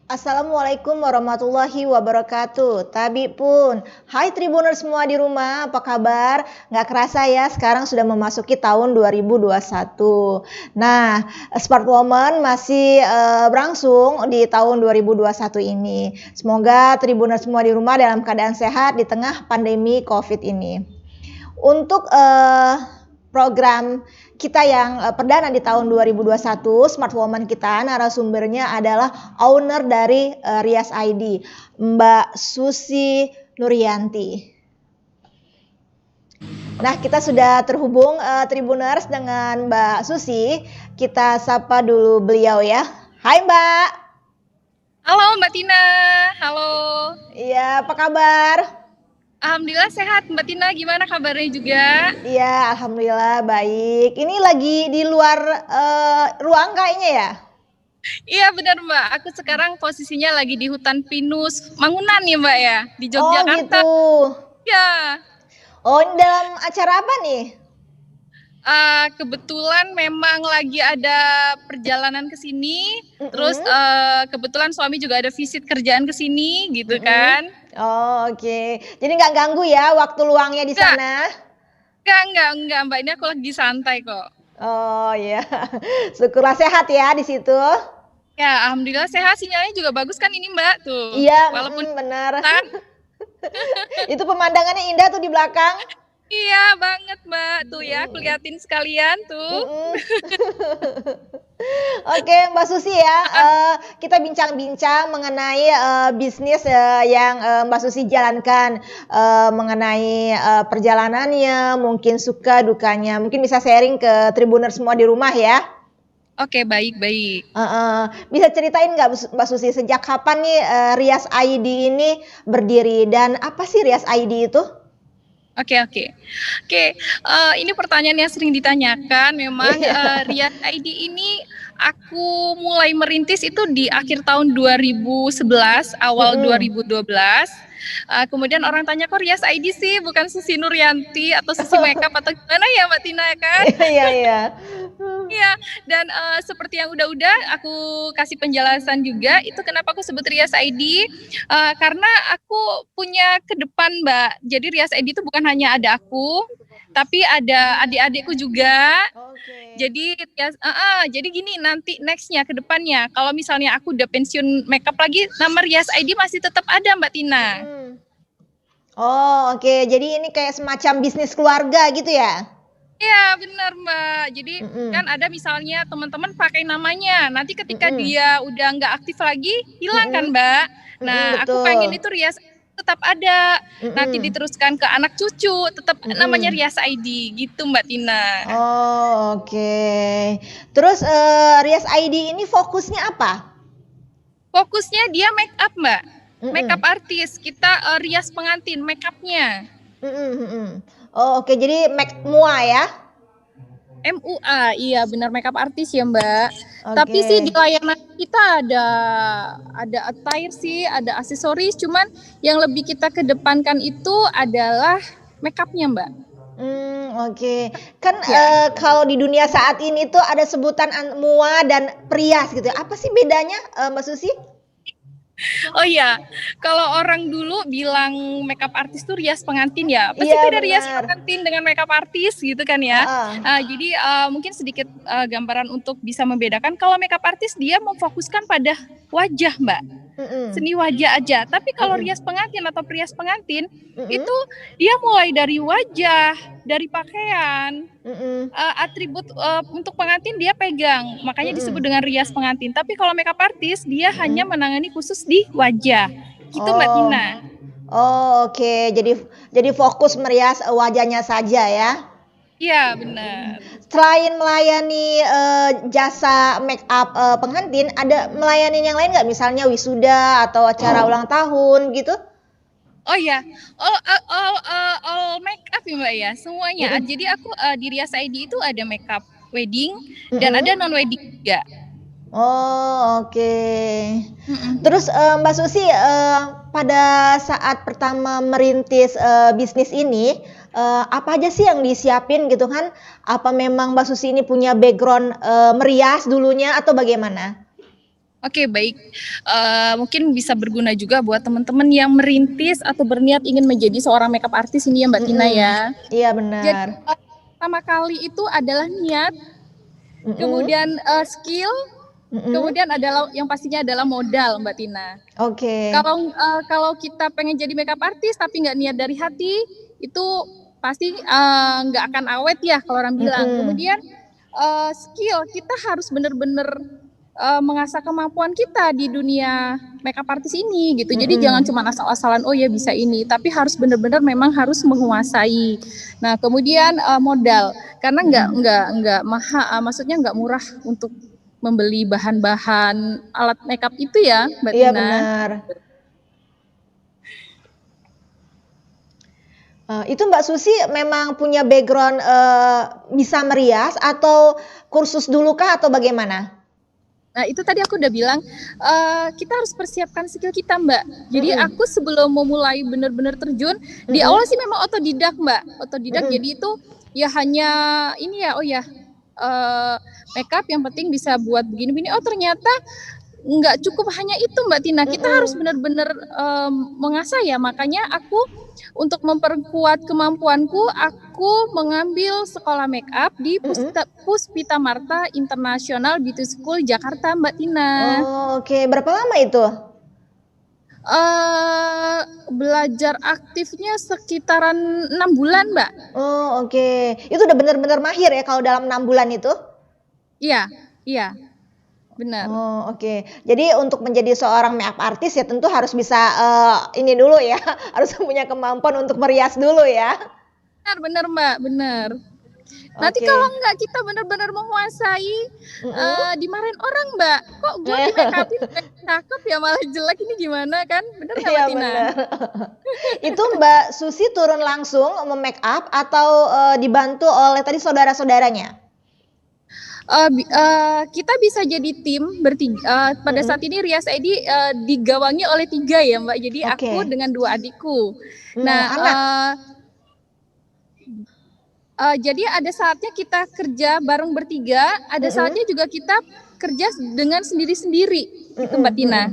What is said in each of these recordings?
Assalamualaikum warahmatullahi wabarakatuh. Tabi pun. Hai Tribuners semua di rumah, apa kabar? Nggak kerasa ya, sekarang sudah memasuki tahun 2021. Nah, Smart Woman masih berlangsung di tahun 2021 ini. Semoga Tribuners semua di rumah dalam keadaan sehat di tengah pandemi COVID ini. Untuk program kita yang perdana di tahun 2021, Smart Woman kita narasumbernya adalah owner dari Rias ID, Mbak Susi Nuryanti. Nah, kita sudah terhubung Tribuners dengan Mbak Susi. Kita sapa dulu beliau ya. Hai Mbak. Halo Mbak Tina, halo. Iya, apa kabar? Alhamdulillah sehat, Mbak Tina gimana kabarnya juga? Iya, alhamdulillah baik. Ini lagi di luar ruang kayaknya ya? Iya benar Mbak, aku sekarang posisinya lagi di hutan pinus Mangunan ya Mbak ya, di Oh Yogyakarta. gitu. Ya, Oh, ini dalam acara apa nih? kebetulan memang lagi ada perjalanan ke sini, terus Mm-mm. kebetulan suami juga ada visit kerjaan ke sini gitu Mm-mm. kan. Oh, oke. Jadi nggak ganggu ya waktu luangnya di Enggak, sana? enggak Mbak, ini aku lagi santai kok. Oh ya, syukurlah sehat ya di situ. Ya, alhamdulillah sehat, sinyalnya juga bagus kan ini Mbak tuh. Iya, Walaupun benar. hutan. Itu pemandangannya indah tuh di belakang. Iya banget Mbak, tuh ya aku liatin sekalian tuh. Mm-mm. Oke, Mbak Susi ya, kita bincang-bincang mengenai bisnis yang Mbak Susi jalankan, mengenai perjalanannya, mungkin suka dukanya, mungkin bisa sharing ke Tribuner semua di rumah ya. Oke, baik. Bisa ceritain nggak Mbak Susi sejak kapan nih Rias ID ini berdiri dan apa sih Rias ID itu? Oke, ini pertanyaan yang sering ditanyakan. Memang Iya. Rias ID ini aku mulai merintis itu di akhir tahun 2011, awal Mm-mm. 2012. Kemudian orang tanya kok Rias ID sih, bukan Susi Nuryanti atau Susi Makeup atau gimana ya Mbak Tina ya kan? Iya, iya. Iya, dan seperti yang udah aku kasih penjelasan juga, itu kenapa aku sebut Rias ID, karena aku punya ke depan, Mbak. Jadi Rias ID itu bukan hanya ada aku, tapi ada adik-adikku juga. Oke. Jadi gini, nanti nextnya ke depannya, kalau misalnya aku udah pensiun makeup lagi, nama Rias ID masih tetap ada, Mbak Tina. Oh, oke. Jadi ini kayak semacam bisnis keluarga gitu ya? Iya benar Mbak. Jadi kan ada misalnya teman-teman pakai namanya, nanti ketika dia udah nggak aktif lagi, hilang kan Mbak. Nah aku pengen itu Betul. Rias tetap ada, nanti diteruskan ke anak cucu, tetap namanya Rias ID gitu Mbak Tina. Oh, oke. Terus Rias ID ini fokusnya apa? Fokusnya dia make up Mbak, make up artis. Kita rias pengantin, make upnya. Oh, oke. Jadi make MUA ya? MUA, iya benar makeup artis ya Mbak. Oke. Tapi sih di layanan kita ada attire sih, ada aksesoris. Cuman yang lebih kita kedepankan itu adalah makeupnya Mbak. Oke. Kan kalau di dunia saat ini tuh ada sebutan MUA dan perias gitu. Apa sih bedanya, Mbak Susi? Oh iya, kalau orang dulu bilang makeup artis tuh rias pengantin ya. Pasti Iya, beda rias benar. pengantin dengan makeup artis gitu kan ya. Jadi mungkin sedikit gambaran untuk bisa membedakan. Kalau makeup artis dia memfokuskan pada wajah Mbak, seni wajah aja. Tapi kalau rias pengantin atau perias pengantin itu dia mulai dari wajah, dari pakaian, atribut untuk pengantin dia pegang, makanya disebut dengan rias pengantin. Tapi kalau makeup artis dia hanya menangani khusus di wajah, gitu Mbak Tina. Oh, oke. Jadi fokus merias wajahnya saja ya? Iya benar. Selain melayani jasa make up pengantin, ada melayani yang lain nggak? Misalnya wisuda atau acara ulang tahun gitu? Oh ya, all make up ya Mbak ya, semuanya. Jadi aku di Rias ID itu ada make up wedding dan ada non wedding juga. Oh, oke. Terus Mbak Susi, pada saat pertama merintis bisnis ini, apa aja sih yang disiapin gitu kan? Apa memang Mbak Susi ini punya background merias dulunya atau bagaimana? Oke, baik. Mungkin bisa berguna juga buat teman-teman yang merintis atau berniat ingin menjadi seorang makeup artist ini ya Mbak Tina ya. Iya Jadi benar. pertama kali itu adalah niat, kemudian skill, kemudian adalah yang pastinya adalah modal Mbak Tina. Oke. Kalau kita pengen jadi makeup artist tapi nggak niat dari hati, itu pasti nggak akan awet ya kalau orang bilang. Kemudian skill, kita harus benar-benar mengasah kemampuan kita di dunia makeup artist ini gitu. Jadi jangan cuma asal-asalan oh ya bisa ini, tapi harus benar-benar memang harus menguasai. Nah, kemudian modal, karena nggak mahal, maksudnya nggak murah untuk membeli bahan-bahan alat makeup itu ya, Mbak Tina. Iya benar. Itu Mbak Susi memang punya background bisa merias atau kursus dulu kah atau bagaimana? Nah itu tadi aku udah bilang kita harus persiapkan skill kita Mbak. Jadi aku sebelum memulai benar-benar terjun di awal sih memang otodidak Mbak. Otodidak jadi itu ya hanya ini ya makeup yang penting bisa buat begini-begini. Oh ternyata nggak cukup hanya itu Mbak Tina. Kita harus benar-benar mengasah ya. Makanya aku untuk memperkuat kemampuanku, aku mengambil sekolah makeup di Puspita Marta International Beauty School Jakarta, Mbak Tina. Oh, oke. Berapa lama itu? Belajar aktifnya sekitaran 6 bulan, Mbak. Oh, oke. Itu udah benar-benar mahir ya kalau dalam 6 bulan itu? Iya, benar. Oh, oke. Jadi untuk menjadi seorang makeup artist ya tentu harus bisa ini dulu ya, harus punya kemampuan untuk merias dulu ya. Benar Mbak, benar. Nanti kalau enggak kita benar-benar menguasai, dimarahin orang Mbak. Kok gue di make upin cakep ya malah jelek, ini gimana kan? Benar nggak Mbak Tina? Itu Mbak Susi turun langsung memake up atau dibantu oleh tadi saudara-saudaranya? Kita bisa jadi tim bertiga. Pada saat ini Rias ID digawangi oleh 3 ya Mbak. Jadi aku dengan 2 adikku. Nah, jadi ada saatnya kita kerja bareng bertiga, ada saatnya juga kita kerja dengan sendiri-sendiri, gitu Mbak Tina.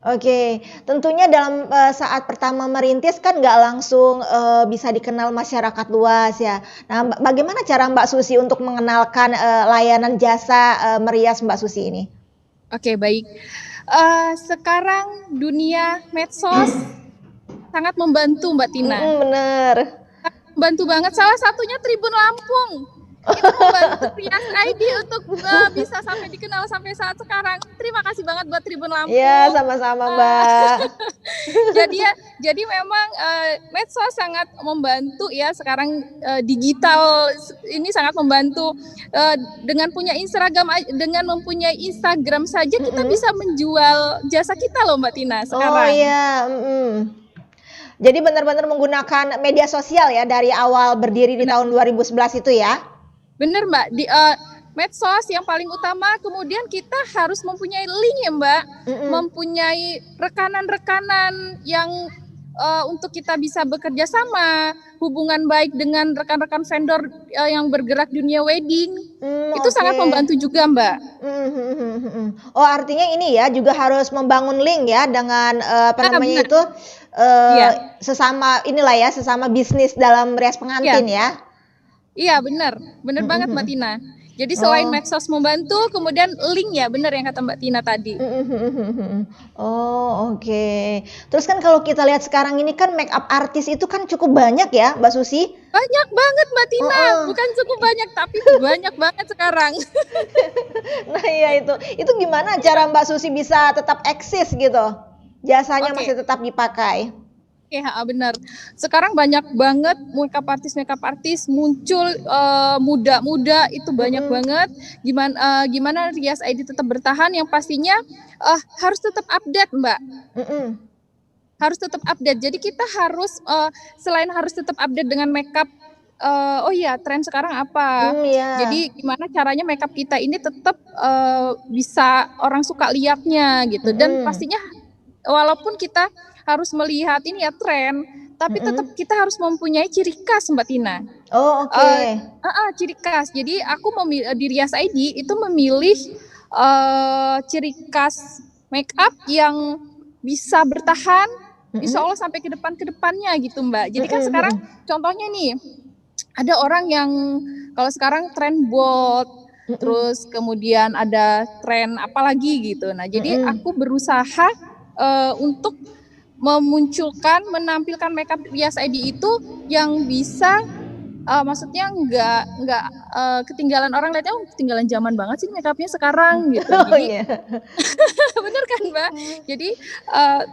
Oke, tentunya dalam saat pertama merintis kan nggak langsung bisa dikenal masyarakat luas ya. Nah, bagaimana cara Mbak Susi untuk mengenalkan layanan jasa merias Mbak Susi ini? Oke, baik. Sekarang dunia medsos sangat membantu Mbak Tina. Bener. Membantu banget. Salah satunya Tribun Lampung. Itu membantu Rias ID untuk bisa sampai dikenal sampai saat sekarang. Terima kasih banget buat Tribun Lampung. Iya, sama-sama Mbak. Jadi memang medsos sangat membantu ya sekarang, digital ini sangat membantu. Dengan mempunyai Instagram saja kita bisa menjual jasa kita loh Mbak Tina sekarang. Oh iya. Jadi benar-benar menggunakan media sosial ya dari awal berdiri di tahun 2011 itu ya? Bener Mbak, di medsos yang paling utama, kemudian kita harus mempunyai link ya Mbak, mempunyai rekanan-rekanan yang untuk kita bisa bekerja sama, hubungan baik dengan rekan-rekan vendor yang bergerak dunia wedding, itu sangat membantu juga Mbak. Oh artinya ini ya juga harus membangun link ya dengan sesama inilah ya, sesama bisnis dalam merias pengantin ya. Iya benar banget Mbak Tina. Jadi selain medsos membantu, kemudian link ya benar yang kata Mbak Tina tadi. Oh oke. Terus kan kalau kita lihat sekarang ini kan makeup artis itu kan cukup banyak ya Mbak Susi? Banyak banget Mbak Tina, bukan cukup banyak tapi banyak banget sekarang. Nah iya itu gimana cara Mbak Susi bisa tetap eksis gitu? Jasanya masih tetap dipakai. Oke, benar. Sekarang banyak banget makeup artis muncul muda-muda itu banyak banget. Gimana Rias ID tetap bertahan? Yang pastinya harus tetap update, Mbak. Harus tetap update. Jadi kita harus selain harus tetap update dengan makeup. Tren sekarang apa? Jadi gimana caranya makeup kita ini tetap bisa orang suka lihatnya gitu. Dan pastinya walaupun kita harus melihat ini ya tren, tapi tetap kita harus mempunyai ciri khas Mbak Tina. Oh oke. Ciri khas. Jadi aku di Rias ID itu memilih ciri khas make up yang bisa bertahan, insya Allah sampai ke depannya gitu Mbak. Jadi kan sekarang contohnya nih, ada orang yang kalau sekarang tren bold, terus kemudian ada tren apalagi gitu. Nah jadi aku berusaha untuk menampilkan makeup Rias ID itu yang bisa maksudnya nggak ketinggalan orang lihatnya, ketinggalan zaman banget sih makeupnya sekarang gitu. Jadi bener kan Mbak? Jadi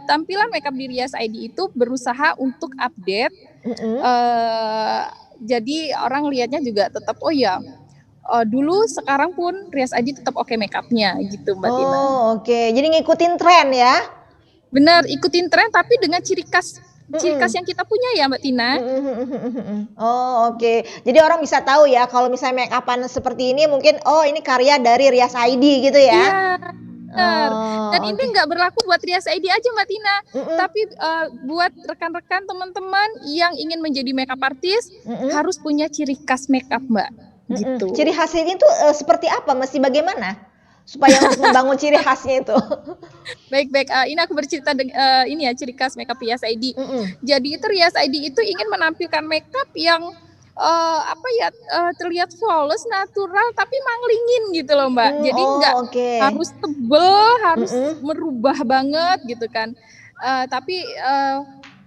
tampilan makeup di Rias ID itu berusaha untuk update. Jadi orang lihatnya juga tetap oh ya dulu sekarang pun Rias ID tetap oke makeupnya gitu Mbak Tina. Oke. Jadi ngikutin tren ya? Bener, ikutin tren tapi dengan ciri khas yang kita punya ya Mbak Tina. Oke. Jadi orang bisa tahu ya kalau misalnya make upan seperti ini mungkin ini karya dari Rias ID gitu ya. Iya. Benar. Dan ini nggak berlaku buat Rias ID aja Mbak Tina, tapi buat rekan-rekan teman-teman yang ingin menjadi makeup artist harus punya ciri khas makeup Mbak. Gitu. Ciri khasnya itu seperti apa? Mesti bagaimana? Supaya untuk membangun ciri khasnya itu. Baik. Ini aku bercerita ini ya ciri khas makeup Rias ID. Jadi itu Rias ID itu ingin menampilkan makeup yang terlihat flawless, natural tapi manglingin gitu loh Mbak. Jadi nggak harus tebel, harus merubah banget gitu kan. Tapi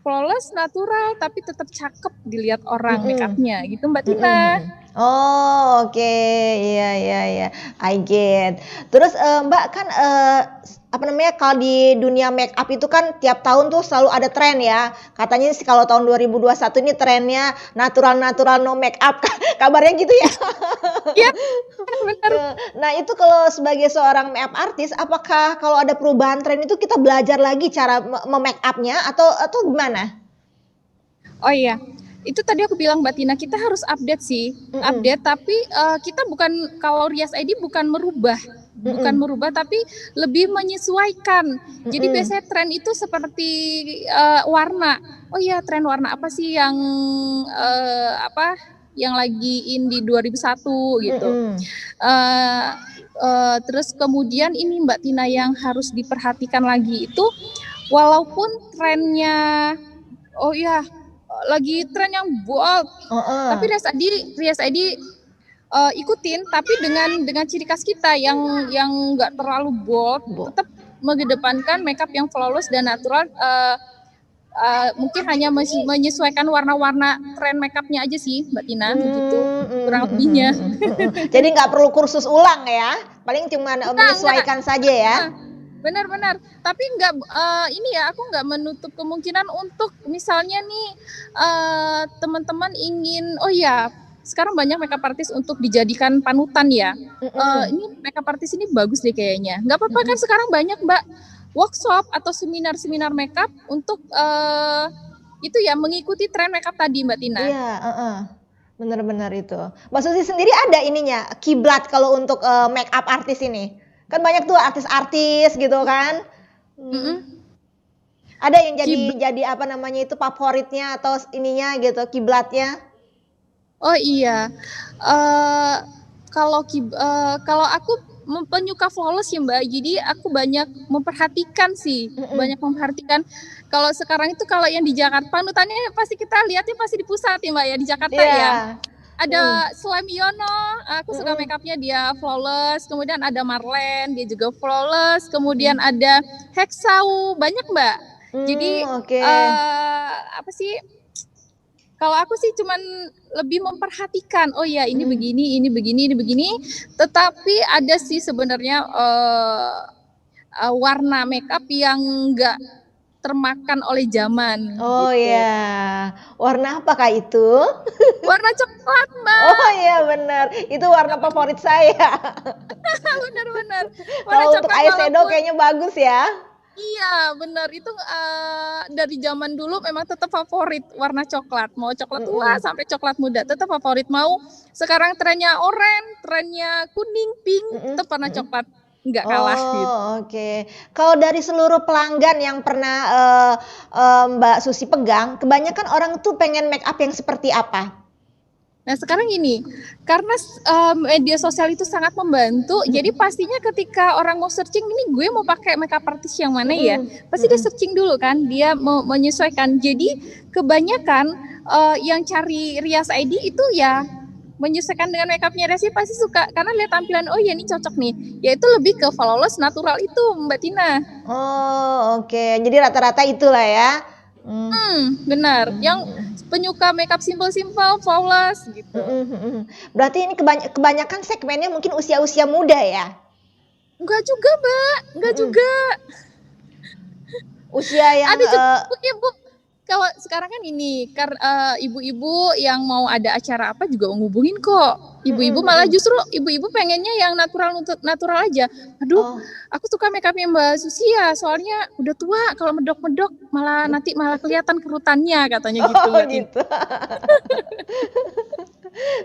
flawless, natural tapi tetap cakep dilihat orang makeupnya gitu Mbak Tina. Oke. Iya. I get. Terus Mbak kan kalau di dunia make up itu kan tiap tahun tuh selalu ada tren ya. Katanya sih kalau tahun 2021 ini trennya natural no make up. Kabarnya gitu ya. Iya, benar. Nah, itu kalau sebagai seorang make up artist, apakah kalau ada perubahan tren itu kita belajar lagi cara make upnya atau gimana? Oh iya. Itu tadi aku bilang Mbak Tina, kita harus update sih, tapi kita bukan, kalau Rias ID bukan merubah, tapi lebih menyesuaikan. Jadi biasanya tren itu seperti warna. Oh iya, tren warna apa sih yang yang lagi in di 2001 gitu. Terus kemudian ini Mbak Tina yang harus diperhatikan lagi itu, walaupun trennya, lagi tren yang bold, tapi Rias ID ikutin, tapi dengan ciri khas kita yang nggak terlalu bold, tetap mengedepankan makeup yang flawless dan natural. Mungkin hanya menyesuaikan warna-warna tren makeupnya aja sih Mbak Tina, begitu kurang lebihnya. Jadi nggak perlu kursus ulang ya, paling cuma menyesuaikan saja ya. Benar. Tapi aku nggak menutup kemungkinan untuk misalnya nih teman-teman ingin, sekarang banyak makeup artist untuk dijadikan panutan ya. Ini makeup artist ini bagus deh kayaknya. Nggak apa-apa kan sekarang banyak Mbak workshop atau seminar makeup untuk itu ya mengikuti tren makeup tadi Mbak Tina. Iya, benar-benar itu. Mbak Susi sendiri ada ininya kiblat kalau untuk makeup artist ini. Kan banyak tuh artis-artis gitu kan. Ada yang jadi favoritnya atau ininya gitu, kiblatnya. Oh iya. Kalau aku penyuka flawless ya Mbak. Jadi aku banyak memperhatikan sih. Banyak memperhatikan. Kalau sekarang itu kalau yang di Jakarta panutannya pasti kita lihatnya pasti di pusat ya Mbak ya, di Jakarta ya. Ada Slime Yono, aku suka makeupnya dia flawless. Kemudian ada Marlene, dia juga flawless. Kemudian ada Hexau, banyak Mbak. Jadi kalau aku sih cuman lebih memperhatikan, ini begini, ini begini. Tetapi ada sih sebenarnya warna makeup yang enggak termakan oleh zaman. Iya. Warna apakah itu? Warna coklat, Mbak. Oh iya benar. Itu warna favorit saya. Benar. Kalau untuk eyeshadow kayaknya bagus ya. Iya, benar. Itu dari zaman dulu memang tetap favorit warna coklat. Mau coklat tua sampai coklat muda tetap favorit. Mau sekarang trennya oranye, trennya kuning, pink, tetap warna coklat. Nggak kalah gitu. Oke. Kalau dari seluruh pelanggan yang pernah Mbak Susi pegang, kebanyakan orang tuh pengen make up yang seperti apa? Nah sekarang ini, karena media sosial itu sangat membantu, jadi pastinya ketika orang mau searching, ini gue mau pakai makeup artist yang mana ya? Pasti dia searching dulu kan, dia mau menyesuaikan. Jadi kebanyakan yang cari Rias ID itu ya menyesuaikan dengan makeupnya Resi pasti suka, karena lihat tampilan, oh ya ini cocok nih. Yaitu lebih ke flawless natural itu Mbak Tina. Oh oke, jadi rata-rata itulah ya. Benar. Yang penyuka makeup simple-simple, flawless gitu. Berarti ini kebanyakan segmennya mungkin usia-usia muda ya? Enggak juga, Mbak. Enggak juga. Usia yang ada juga ibu. Kalau sekarang kan ini, ibu-ibu yang mau ada acara apa juga ngubungin kok. Ibu-ibu malah justru ibu-ibu pengennya yang natural aja. Aduh, aku suka makeupnya Mbak Susi ya, soalnya udah tua, kalau medok-medok malah nanti malah kelihatan kerutannya katanya gitu. Gitu.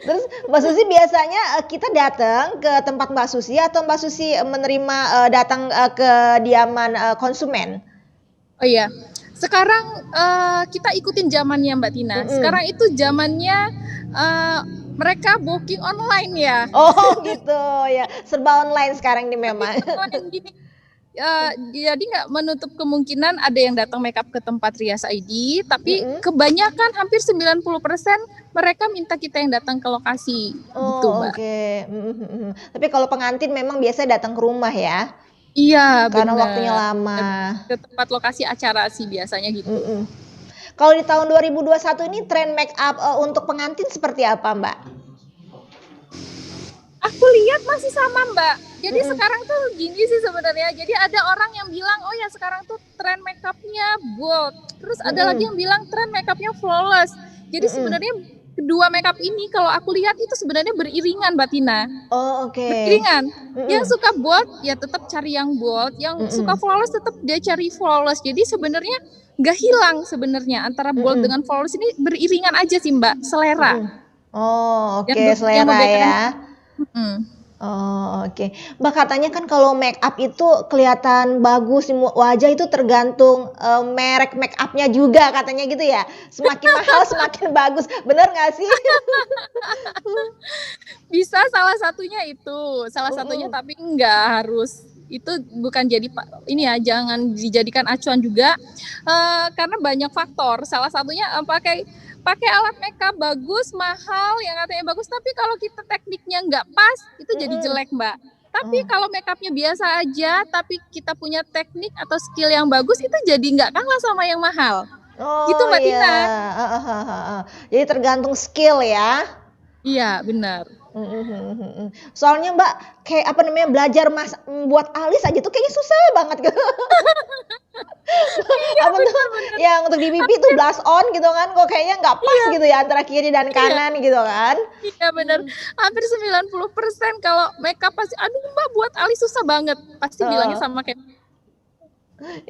Terus Mbak Susi biasanya kita datang ke tempat Mbak Susi atau Mbak Susi menerima datang ke diaman konsumen? Oh iya. Sekarang kita ikutin zamannya Mbak Tina. Sekarang itu zamannya mereka booking online ya. Oh gitu ya, serba online sekarang ini memang. Jadi nggak menutup kemungkinan ada yang datang makeup ke tempat Rias ID, tapi kebanyakan hampir 90% mereka minta kita yang datang ke lokasi. Gitu, Mbak. Oke. Tapi kalau pengantin memang biasa datang ke rumah ya? Iya, karena waktunya lama. Ke tempat lokasi acara sih biasanya gitu. Kalau di tahun 2021 ini tren make up untuk pengantin seperti apa, Mbak? Aku lihat masih sama, Mbak. Jadi sekarang tuh gini sih sebenarnya. Jadi ada orang yang bilang, oh ya sekarang tuh tren make upnya bold. Terus ada lagi yang bilang tren make upnya flawless. Jadi sebenarnya kedua makeup ini kalau aku lihat itu sebenarnya beriringan Mbak Tina. Oh oke. Beriringan. Yang suka bold ya tetap cari yang bold, yang suka flawless tetap dia cari flawless. Jadi sebenarnya nggak hilang sebenarnya antara bold dengan flawless ini beriringan aja sih Mbak, selera. Oh oke, selera ya. Oh oke. Mbak katanya kan kalau make up itu kelihatan bagus wajah itu tergantung merek make upnya juga katanya gitu ya. Semakin mahal semakin bagus. Bener nggak sih? Bisa salah satunya itu, salah satunya tapi nggak harus. Itu bukan jadi ini ya, jangan dijadikan acuan juga karena banyak faktor. Salah satunya pakai alat makeup bagus, mahal, yang katanya bagus, tapi kalau kita tekniknya nggak pas, itu jadi jelek Mbak. Tapi kalau makeupnya biasa aja, tapi kita punya teknik atau skill yang bagus, itu jadi nggak kalah sama yang mahal. Gitu Mbak Tina. Jadi tergantung skill ya. Iya benar. Soalnya Mbak kayak belajar buat alis aja tuh kayaknya susah banget gitu. Yang untuk di pipi tuh blush on gitu kan, kok kayaknya nggak pas gitu ya antara kiri dan kanan gitu kan. Iya benar. Hampir 90% kalau makeup pasti, aduh Mbak buat alis susah banget. Pasti bilangnya sama kayak.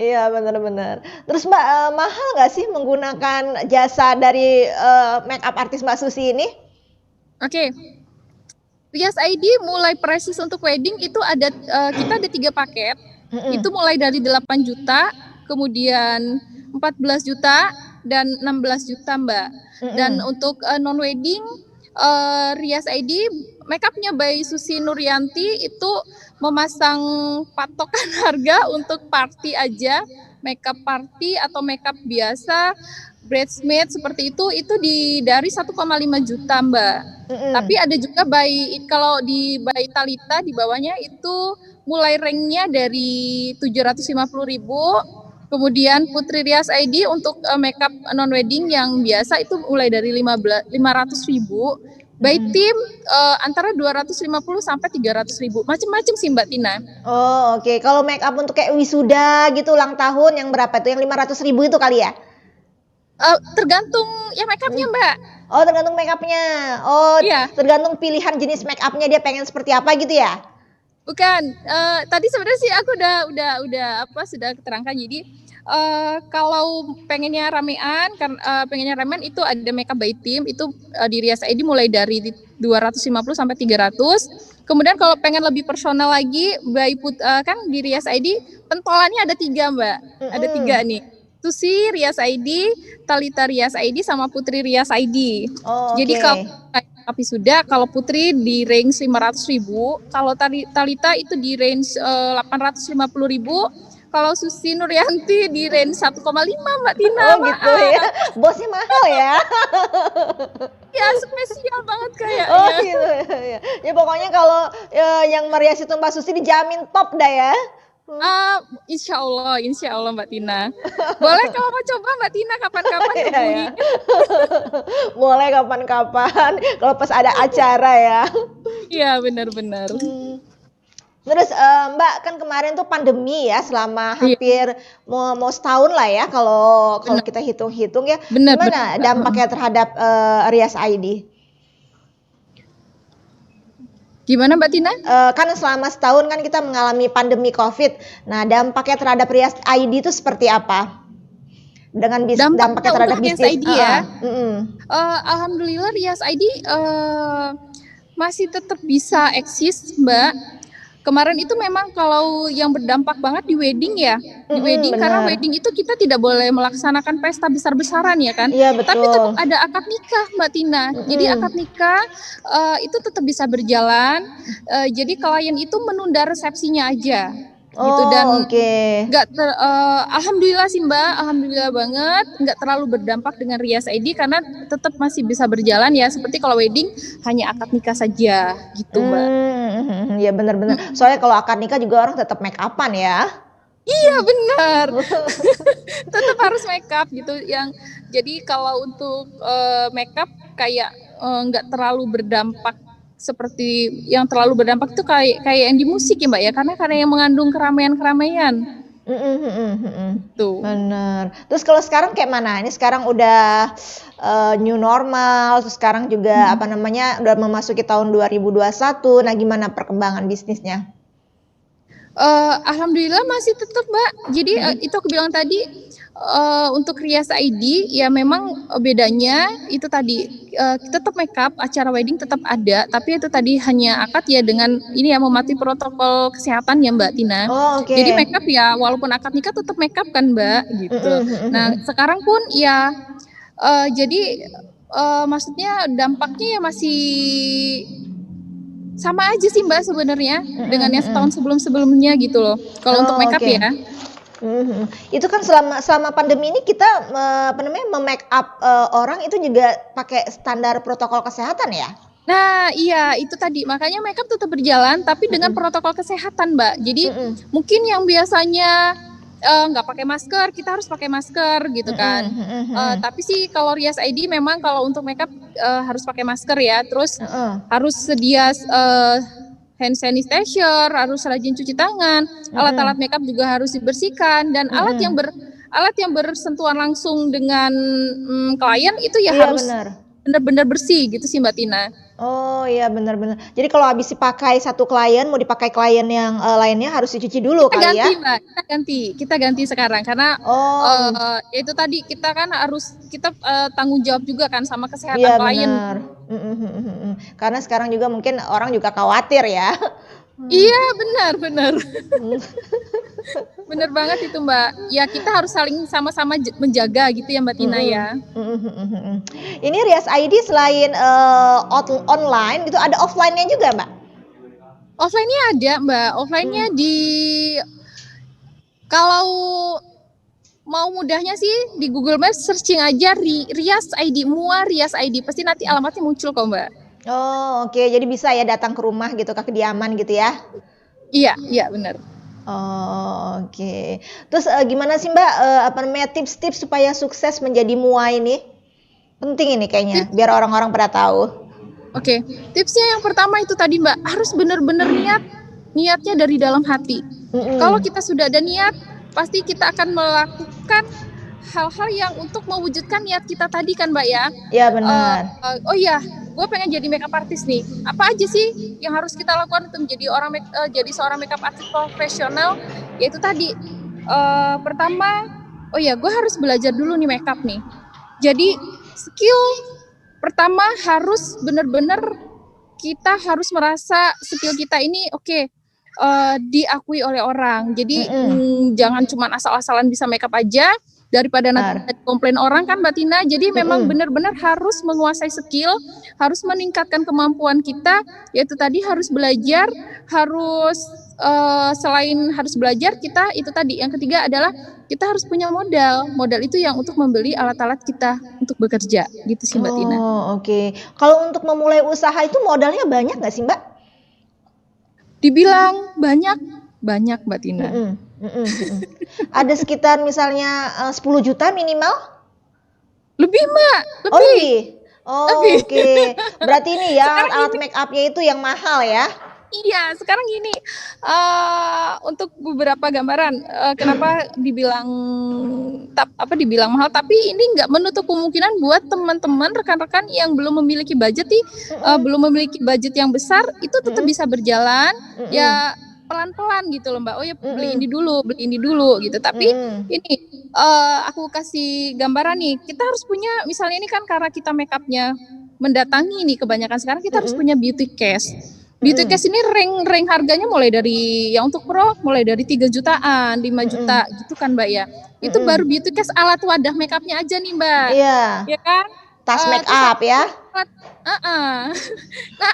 Iya benar-benar. Terus Mbak mahal nggak sih menggunakan jasa dari makeup artis Mbak Susi ini? Oke. Rias ID mulai prices untuk wedding itu ada kita ada 3 paket. Itu mulai dari 8 juta, kemudian 14 juta dan 16 juta, Mbak. Dan untuk non wedding Rias ID makeupnya by Susi Nuryanti itu memasang patokan harga untuk party aja, makeup party atau makeup biasa, bridesmaid seperti itu dari 1,5 juta Mbak. Tapi ada juga kalau di by Talita di bawahnya itu mulai ranknya dari 750.000. Kemudian Putri Rias ID untuk makeup non wedding yang biasa itu mulai dari 500.000. By tim antara 250 sampai 300.000. Macam-macam sih Mbak Tina. Oh oke. Kalau make up untuk kayak wisuda gitu ulang tahun yang berapa tuh? Yang 500.000 itu kali ya? Tergantung ya make upnya Mbak. Oh tergantung make upnya. Oh iya. Tergantung pilihan jenis make upnya dia pengen seperti apa gitu ya? Bukan. Tadi sebenarnya sih aku udah sudah keterangkan. Jadi kalau pengennya ramean itu ada makeup by team itu di Rias ID mulai dari 250 sampai 300. Kemudian kalau pengen lebih personal lagi kan di Rias ID pentolannya ada 3 Mbak. Ada 3 nih. Susi Rias ID, Talita Rias ID sama Putri Rias ID. Jadi kalau Tapi sudah, kalau Putri di range 500.000, kalau Talita itu di range 850.000, kalau Susi Nuryanti di range 1,5 Mbak Tina. Oh gitu ya, bosnya mahal ya. Ya spesial banget kayaknya. Oh gitu ya. Ya pokoknya kalau yang merias itu Mbak Susi dijamin top dah ya. Insya Allah Mbak Tina. Boleh kalau mau coba Mbak Tina kapan-kapan hubungi. Boleh kapan-kapan kalau pas ada acara ya. Iya benar-benar. Terus Mbak kan kemarin tuh pandemi ya selama hampir mau setahun lah ya kalau kita hitung-hitung ya. Gimana dampaknya terhadap Rias ID? Gimana Mbak Tina? Kan selama setahun kan kita mengalami pandemi COVID. Nah, dampaknya terhadap Rias ID itu seperti apa? Dengan dampaknya terhadap bisnis Rias ID ya. Alhamdulillah Rias ID masih tetap bisa eksis, Mbak. Kemarin itu memang kalau yang berdampak banget di wedding ya, di wedding karena wedding itu kita tidak boleh melaksanakan pesta besar-besaran ya kan. Iya, betul. Tapi tetap ada akad nikah Mbak Tina. Jadi akad nikah itu tetap bisa berjalan. Jadi klien itu menunda resepsinya aja. Gitu dan alhamdulillah sih Mbak, alhamdulillah banget nggak terlalu berdampak dengan Rias ID karena tetap masih bisa berjalan ya, seperti kalau wedding hanya akad nikah saja gitu Mbak. Ya benar-benar. Soalnya kalau akad nikah juga orang tetap make upan ya. Iya benar. Tetap harus make up gitu. Jadi kalau untuk make up kayak nggak terlalu berdampak seperti yang terlalu berdampak itu kayak yang di musik ya Mbak ya, karena yang mengandung keramaian. Tuh. Bener. Terus kalau sekarang kayak mana? Ini sekarang udah new normal, terus sekarang juga udah memasuki tahun 2021. Nah, gimana perkembangan bisnisnya? Alhamdulillah masih tetap Mbak. Jadi itu aku bilang tadi untuk Rias ID ya memang bedanya itu tadi tetap makeup, acara wedding tetap ada, tapi itu tadi hanya akad ya dengan ini ya mematuhi protokol kesehatan ya Mbak Tina. Jadi makeup ya walaupun akad nikah tetap makeup kan Mbak gitu. Nah sekarang pun ya jadi maksudnya dampaknya ya masih sama aja sih Mbak sebenarnya dengan yang setahun sebelumnya gitu loh. Kalau untuk makeup ya. Itu kan selama pandemi ini kita make up orang itu juga pakai standar protokol kesehatan ya? Nah iya itu tadi makanya makeup tetap berjalan tapi dengan protokol kesehatan Mbak. Jadi mungkin yang biasanya nggak pakai masker kita harus pakai masker gitu kan. Tapi sih kalau Rias ID memang kalau untuk makeup harus pakai masker ya. Terus harus sedia hand sanitizer, harus rajin cuci tangan, alat-alat makeup juga harus dibersihkan dan alat yang bersentuhan langsung dengan klien itu ya harus benar-benar bersih gitu sih Mbak Tina. Oh iya benar-benar. Jadi kalau habis dipakai satu klien mau dipakai klien yang lainnya harus dicuci dulu kita kali ganti, ya. Mbak. Kita ganti sekarang karena itu tadi kita kan harus tanggung jawab juga kan sama kesehatan klien. Karena sekarang juga mungkin orang juga khawatir ya. Iya benar. Benar banget itu Mbak. Ya kita harus saling sama-sama menjaga gitu ya Mbak Tina ya. Ini Rias ID selain online gitu ada offline-nya juga Mbak? Offline-nya ada Mbak. Offline-nya kalau mau mudahnya sih di Google Maps searching aja Rias ID, MUA Rias ID pasti nanti alamatnya muncul kok Mbak. Oh oke. Jadi bisa ya datang ke rumah gitu ke kediaman gitu ya? Iya benar. Oh, oke. Terus gimana sih Mbak tips-tips supaya sukses menjadi MUA ini? Penting ini kayaknya biar orang-orang pada tahu. Oke. Tipsnya yang pertama itu tadi Mbak, harus benar-benar niatnya dari dalam hati. Kalau kita sudah ada niat, pasti kita akan melakukan hal-hal yang untuk mewujudkan niat kita tadi kan Mbak ya. Iya benar. Oh iya, gue pengen jadi makeup artist nih. Apa aja sih yang harus kita lakukan untuk jadi seorang makeup artist profesional? Yaitu tadi pertama, gue harus belajar dulu nih makeup nih. Jadi skill pertama harus benar-benar kita harus merasa skill kita ini diakui oleh orang. Jadi jangan cuma asal-asalan bisa makeup aja. daripada nanti komplain orang kan Mbak Tina. Jadi memang benar-benar harus menguasai skill, harus meningkatkan kemampuan kita, yaitu tadi harus belajar, harus selain harus belajar, kita itu tadi yang ketiga adalah kita harus punya modal. Modal itu yang untuk membeli alat-alat kita untuk bekerja, gitu sih Mbak Tina. Oh, oke. Kalau untuk memulai usaha itu modalnya banyak nggak sih Mbak? Dibilang banyak Mbak Tina. Ada sekitar misalnya 10 juta minimal? Lebih Mbak, lebih. Oh lebih? Oh oke. Berarti ini ya alat make up-nya itu yang mahal ya? Iya, sekarang gini, untuk beberapa gambaran, kenapa dibilang dibilang mahal, tapi ini nggak menutup kemungkinan buat teman-teman, rekan-rekan yang belum memiliki budget belum memiliki budget yang besar, itu tetap bisa berjalan, ya pelan-pelan gitu loh Mbak. Oh ya beli ini dulu gitu. Tapi ini aku kasih gambaran nih, kita harus punya, misalnya ini kan karena kita make up-nya mendatangi nih kebanyakan sekarang, kita harus punya beauty case. Beauty case ini rank harganya mulai dari yang untuk pro mulai dari 3 jutaan, 5 juta gitu kan Mbak ya. Itu baru beauty case alat wadah make up-nya aja nih Mbak. Iya. Ya kan? Tas make up ya. Nah,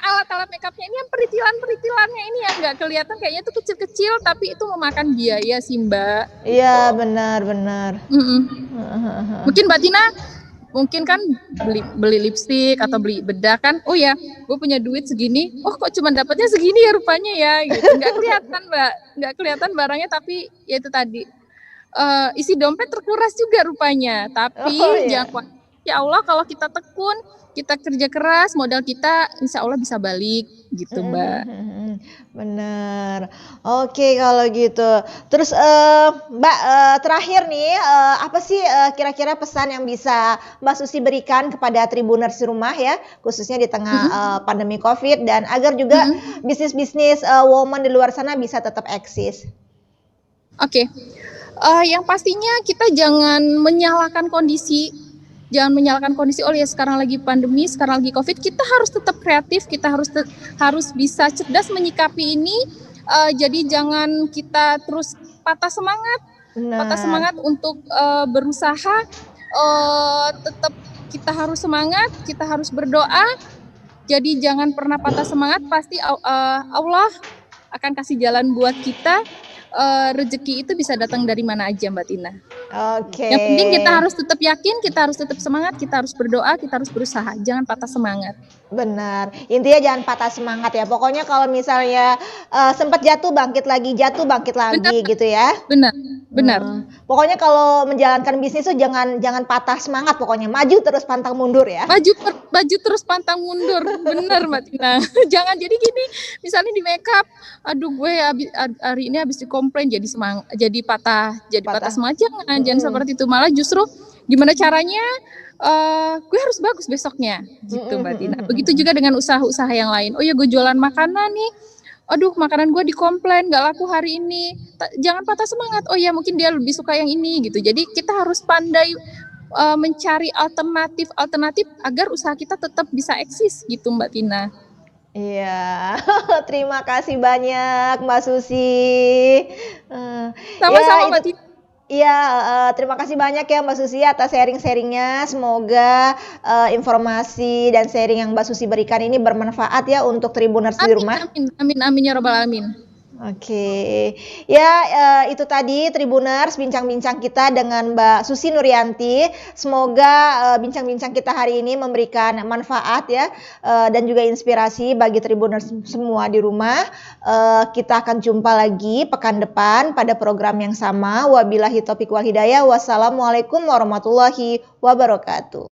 alat-alat make up-nya ini yang peritilannya ini yang nggak kelihatan, kayaknya itu kecil-kecil tapi itu memakan biaya sih Mbak. Iya, benar. Mungkin Mbak Tina kan beli lipstik atau beli bedak kan, oh ya gue punya duit segini, oh kok cuma dapatnya segini ya rupanya ya gitu. Nggak kelihatan Mbak, nggak kelihatan barangnya, tapi ya itu tadi isi dompet terkuras juga rupanya. Tapi jangan, ya Allah, kalau kita tekun, kita kerja keras, modal kita insya Allah bisa balik gitu Mbak. Bener. Oke kalau gitu. Terus Mbak, terakhir nih, apa sih kira-kira pesan yang bisa Mbak Susi berikan kepada Tribuners di rumah ya, khususnya di tengah pandemi COVID, dan agar juga bisnis-bisnis woman di luar sana bisa tetap eksis? Oke. Yang pastinya kita jangan menyalahkan kondisi. Oh ya sekarang lagi pandemi, sekarang lagi COVID, kita harus tetap kreatif, kita harus bisa cerdas menyikapi ini. Jadi jangan kita terus patah semangat untuk berusaha. Tetap kita harus semangat, kita harus berdoa. Jadi jangan pernah patah semangat, pasti Allah akan kasih jalan buat kita. Rezeki itu bisa datang dari mana aja Mbak Tina. Oke. Yang penting kita harus tetap yakin, kita harus tetap semangat, kita harus berdoa, kita harus berusaha, jangan patah semangat. Benar, intinya jangan patah semangat ya. Pokoknya kalau misalnya sempat jatuh bangkit lagi gitu ya. Benar. Pokoknya kalau menjalankan bisnis tuh jangan patah semangat, pokoknya maju terus pantang mundur ya. Maju terus pantang mundur, benar Mbak Tina. Jangan jadi gini, misalnya di makeup, aduh gue hari ini habis dikomplain jadi patah semangat, jangan seperti itu. Malah justru gimana caranya gue harus bagus besoknya gitu Mbak Tina. Begitu juga dengan usaha-usaha yang lain. Oh ya gue jualan makanan nih, aduh makanan gue dikomplain gak laku hari ini, jangan patah semangat. Oh ya mungkin dia lebih suka yang ini gitu. Jadi kita harus pandai mencari alternatif agar usaha kita tetap bisa eksis gitu Mbak Tina. Iya, terima kasih banyak Mbak Susi. Sama-sama Mbak Tina. Iya, terima kasih banyak ya Mbak Susi atas sharing-sharingnya. Semoga informasi dan sharing yang Mbak Susi berikan ini bermanfaat ya untuk Tribuners di rumah. Amin ya robbal alamin. Oke, ya itu tadi Tribuners bincang-bincang kita dengan Mbak Susi Nuryanti. Semoga bincang-bincang kita hari ini memberikan manfaat ya, dan juga inspirasi bagi Tribuners semua di rumah. Kita akan jumpa lagi pekan depan pada program yang sama. Wabillahi taufiq wal hidayah. Wassalamualaikum warahmatullahi wabarakatuh.